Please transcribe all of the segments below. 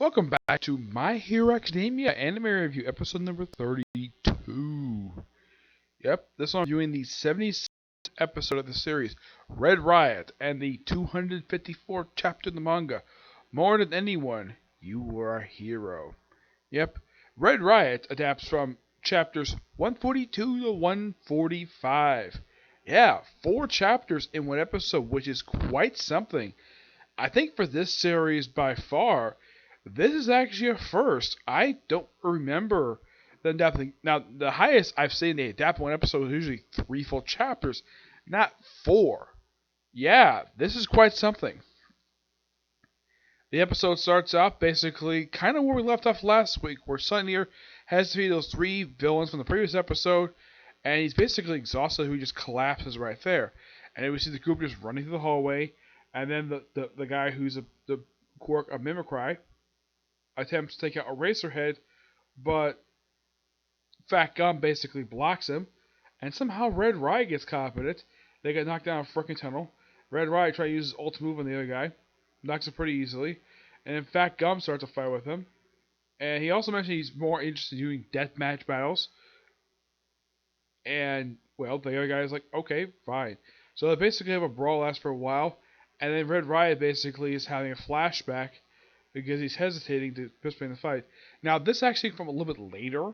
Welcome back to My Hero Academia Anime Review, episode number 32. Yep, this one I'm reviewing the 76th episode of the series, Red Riot, and the 254th chapter in the manga. More than anyone, you are a hero. Yep, Red Riot adapts from chapters 142 to 145. Yeah, 4 chapters in one episode, which is quite something. I think for this series, by far, this is actually a first. I don't remember them adapting. Now, the highest I've seen they adapt one episode is usually 3 full chapters, not 4. Yeah, this is quite something. The episode starts off basically kind of where we left off last week, where Sunnier has to defeat those 3 villains from the previous episode, and he's basically exhausted, who just collapses right there. And then we see the group just running through the hallway, and then the guy who's the quirk of Mimicry attempts to take out Eraserhead, but Fat Gum basically blocks him, and somehow Red Riot gets caught up in it. They get knocked down a freaking tunnel. Red Riot tries to use his ult move on the other guy, knocks him pretty easily, and then Fat Gum starts a fight with him. And he also mentioned he's more interested in doing deathmatch battles. And, well, the other guy is like, okay, fine. So they basically have a brawl last for a while, and then Red Riot basically is having a flashback because he's hesitating to participate in the fight. Now, this actually from a little bit later,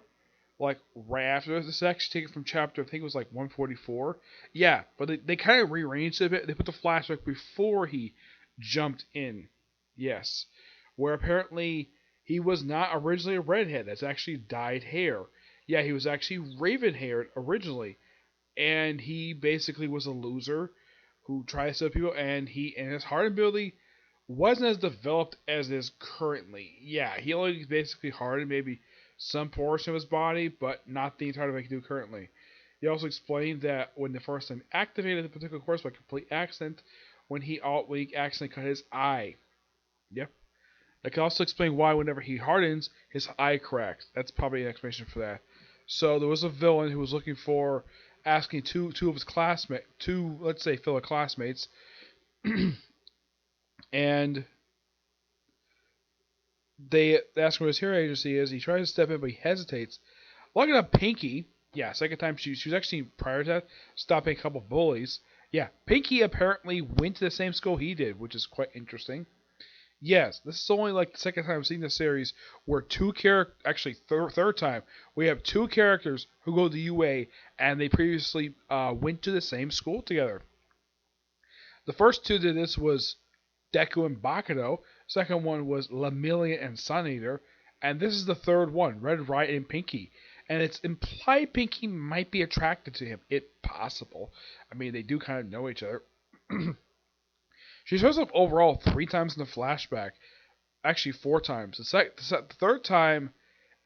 like right after this. This is actually taken from chapter, I think it was like 144. Yeah, but they kind of rearranged it a bit. They put the flashback before he jumped in. Yes. Where apparently he was not originally a redhead. That's actually dyed hair. Yeah, he was actually raven-haired originally. And he basically was a loser who tried to sell people, and his heart ability wasn't as developed as it is currently. Yeah, he only basically hardened maybe some portion of his body, but not the entire thing he can do currently. He also explained that when the first time activated the particular course by complete accident, when he accidentally cut his eye. Yep. That can also explain why whenever he hardens, his eye cracks. That's probably an explanation for that. So there was a villain who was looking for asking two of his classmates, let's say fellow classmates, and they ask him what his hero agency is. He tries to step in, but he hesitates. Looking up Pinky, yeah, second time she was actually prior to that stopping a couple of bullies. Yeah, Pinky apparently went to the same school he did, which is quite interesting. Yes, this is only like the second time I've seen the series where third time, we have 2 characters who go to UA and they previously went to the same school together. The first 2 did this was Deku and Bakudo. Second one was Lemillion and Sun Eater. And this is the third one, Red Riot and Pinky. And it's implied Pinky might be attracted to him. It's possible. I mean, they do kind of know each other. She shows up overall 3 times in the flashback. Actually, 4 times. The third time,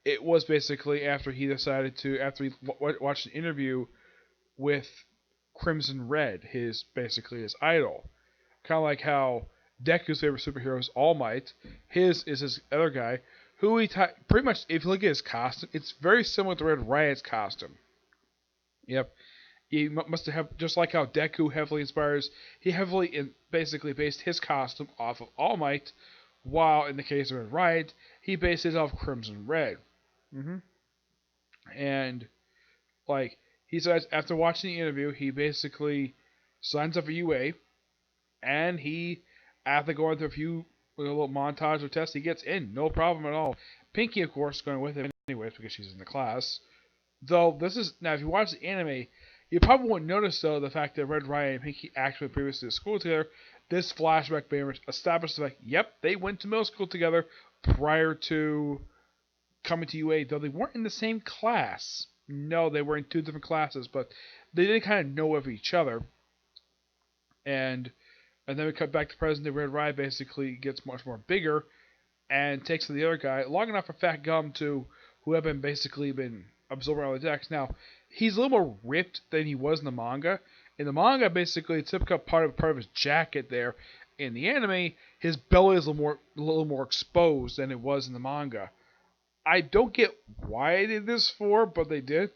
it was basically after he watched an interview with Crimson Red, his idol. Kind of like how Deku's favorite superhero is All Might. His is his other guy, who pretty much, if you look at his costume, it's very similar to Red Riot's costume. Yep. He must have, just like how Deku heavily inspires, he basically based his costume off of All Might, while in the case of Red Riot, he based it off Crimson Red. And, like, he says after watching the interview, he basically signs up for UA, and after going through a little montage of tests, he gets in, no problem at all. Pinky, of course, is going with him anyways because she's in the class. Though now if you watch the anime, you probably won't notice, though, the fact that Red Riot and Pinky actually went previously to school together. This flashback very much established the fact, yep, they went to middle school together prior to coming to UA, though they weren't in the same class. No, they were in 2 different classes, but they did kind of know of each other. And then we cut back to present day. Red Riot basically gets much more bigger and takes to the other guy long enough for Fat Gum who have been absorbing all the decks. Now, he's a little more ripped than he was in the manga. In the manga, basically, it's typical part of his jacket there. In the anime, his belly is a little more exposed than it was in the manga. I don't get why they did this but they did.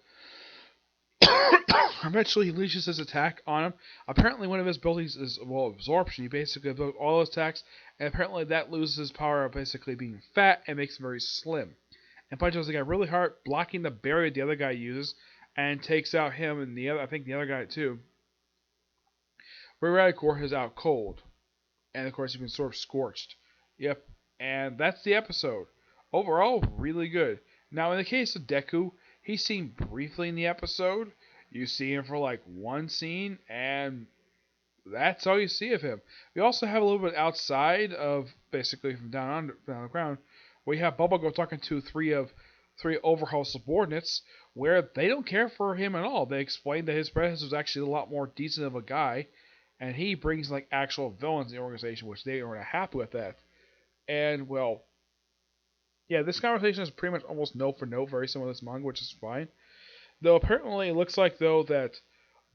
Eventually, he unleashes his attack on him. Apparently, one of his abilities is, well, absorption. He basically absorbs all his attacks, and apparently that loses his power of basically being fat and makes him very slim. And punches the guy really hard, blocking the barrier the other guy uses, and takes out him and the other, I think the other guy too. Riot is out cold, and of course he's been sort of scorched. Yep, and that's the episode. Overall, really good. Now, in the case of Deku, he's seen briefly in the episode. You see him for like one scene, and that's all you see of him. We also have a little bit outside of basically from down on the ground. We have Bubblegirl talking to three overhaul subordinates, where they don't care for him at all. They explain that his presence was actually a lot more decent of a guy, and he brings like actual villains in the organization, which they are not happy with that. And well, yeah, this conversation is pretty much almost note for note, very similar to this manga, which is fine. Though apparently it looks like though that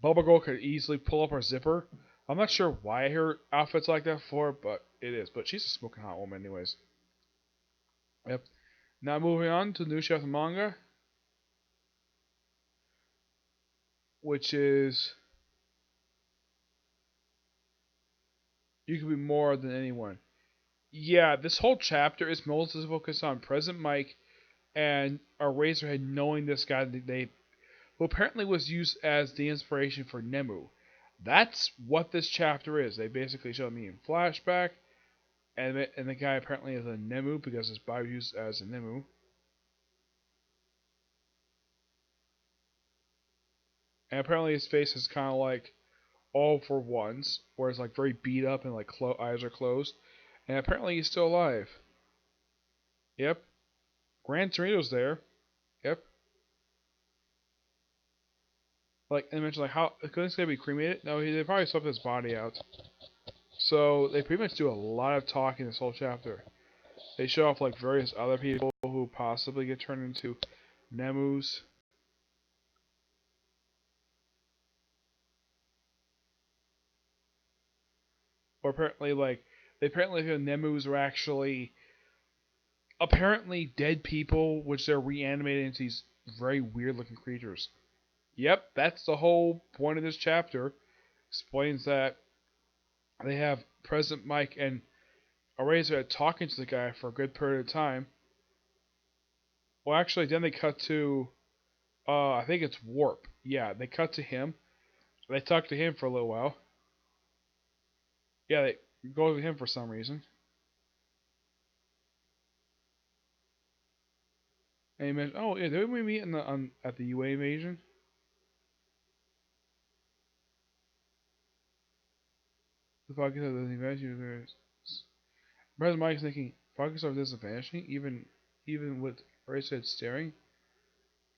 Bubble Girl could easily pull up her zipper. I'm not sure why her outfit's like that for, but it is. But she's a smoking hot woman anyways. Yep. Now moving on to the new chapter manga, which is You Could Be More Than Anyone. Yeah, this whole chapter is mostly focused on President Mike and Eraserhead knowing this guy who apparently was used as the inspiration for Nemu. That's what this chapter is. They basically show me in flashback, and the guy apparently is a Nemu because his body was used as a Nemu. And apparently his face is kind of like all for ones, where it's like very beat up and like eyes are closed. And apparently he's still alive. Yep. Gran Torino's there. Yep. Like, and mentioned like how couldn't this guy be cremated? No, they probably swapped his body out. So they pretty much do a lot of talking this whole chapter. They show off like various other people who possibly get turned into Nemus. Or apparently like they apparently feel Nemus are actually apparently dead people which they're reanimated into these very weird looking creatures. Yep, that's the whole point of this chapter. Explains that they have President Mike and Eraser talking to the guy for a good period of time. Well, actually, then they cut to, I think it's Warp. Yeah, they cut to him. They talk to him for a little while. Yeah, they go to him for some reason. And he mentioned, oh, yeah, did we meet at the UA invasion? The focus of the invasion. President Mike's thinking, focus of this is vanishing, even with Eraserhead staring.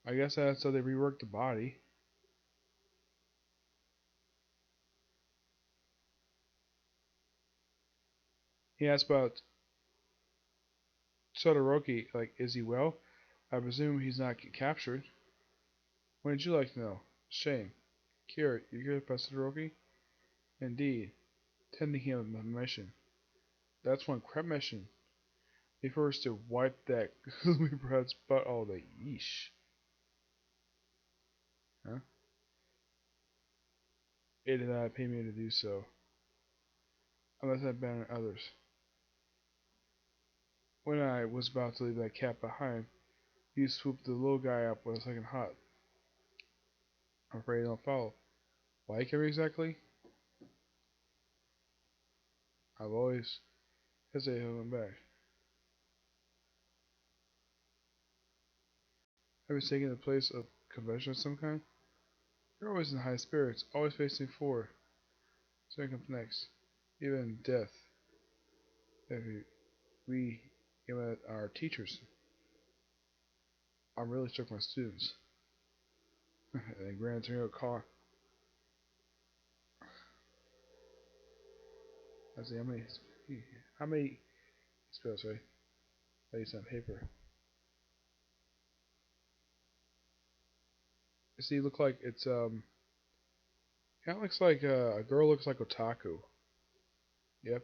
I guess that's how they reworked the body. He asked about Todoroki, like, is he well? I presume he's not captured. What did you like to know? Shame. Kira, you hear about Todoroki? Indeed. Tending him a mission. That's one crap mission. He first to wipe that gloomy brat's butt all day. Yeesh. Huh? It did not pay me to do so. Unless I abandon others. When I was about to leave that cat behind, he swooped the little guy up with a second hot. I'm afraid he don't follow. Why him exactly? I've always hesitated holding back. Have you taken the place of convention of some kind? You're always in high spirits, always facing forward. So comes next. Even death. If we give our teachers. I'm really stuck with my students. And Gran Torino car. I see how many spells, right? I used on paper. You see, look like it's kind of looks like a girl looks like otaku. Yep.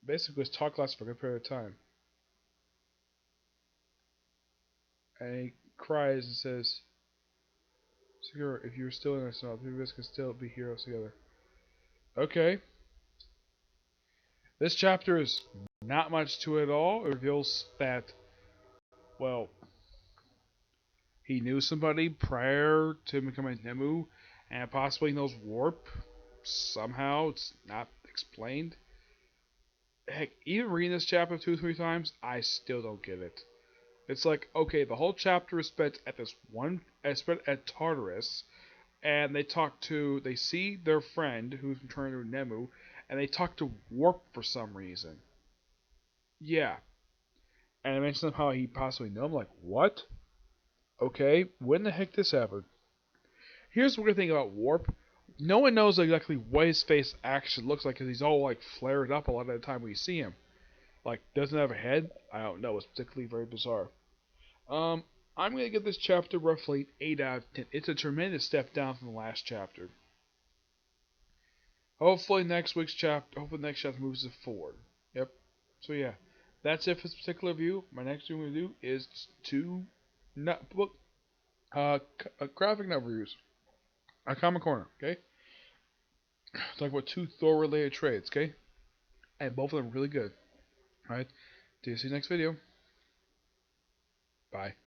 Basically, it's talk lasts for a good period of time. And cries and says, "Segura, if you're still in us, the three of us can still be heroes together." Okay. This chapter is not much to it at all. It reveals that, well, he knew somebody prior to becoming Nemu, and possibly knows Warp. Somehow, it's not explained. Heck, even reading this chapter 2 or 3 times, I still don't get it. It's like, okay, the whole chapter is spent at this one, spent at Tartarus, and they see their friend who's returned to Nemu, and they talk to Warp for some reason. Yeah, and I mentioned how he possibly knew. I'm like, what? Okay, when the heck this happened? Here's the weird thing about Warp. No one knows exactly what his face actually looks like because he's all like flared up a lot of the time we see him. Like, doesn't have a head? I don't know. It's particularly very bizarre. Um, I'm gonna give this chapter roughly 8 out of 10. It's a tremendous step down from the last chapter. Hopefully next chapter moves it forward. Yep. So yeah, that's it for this particular review. My next thing I'm gonna do is two book graphic novel reviews. A comic corner. Okay. Talk about two Thor related trades. Okay, and both of them really good. All right. See you next video. Bye.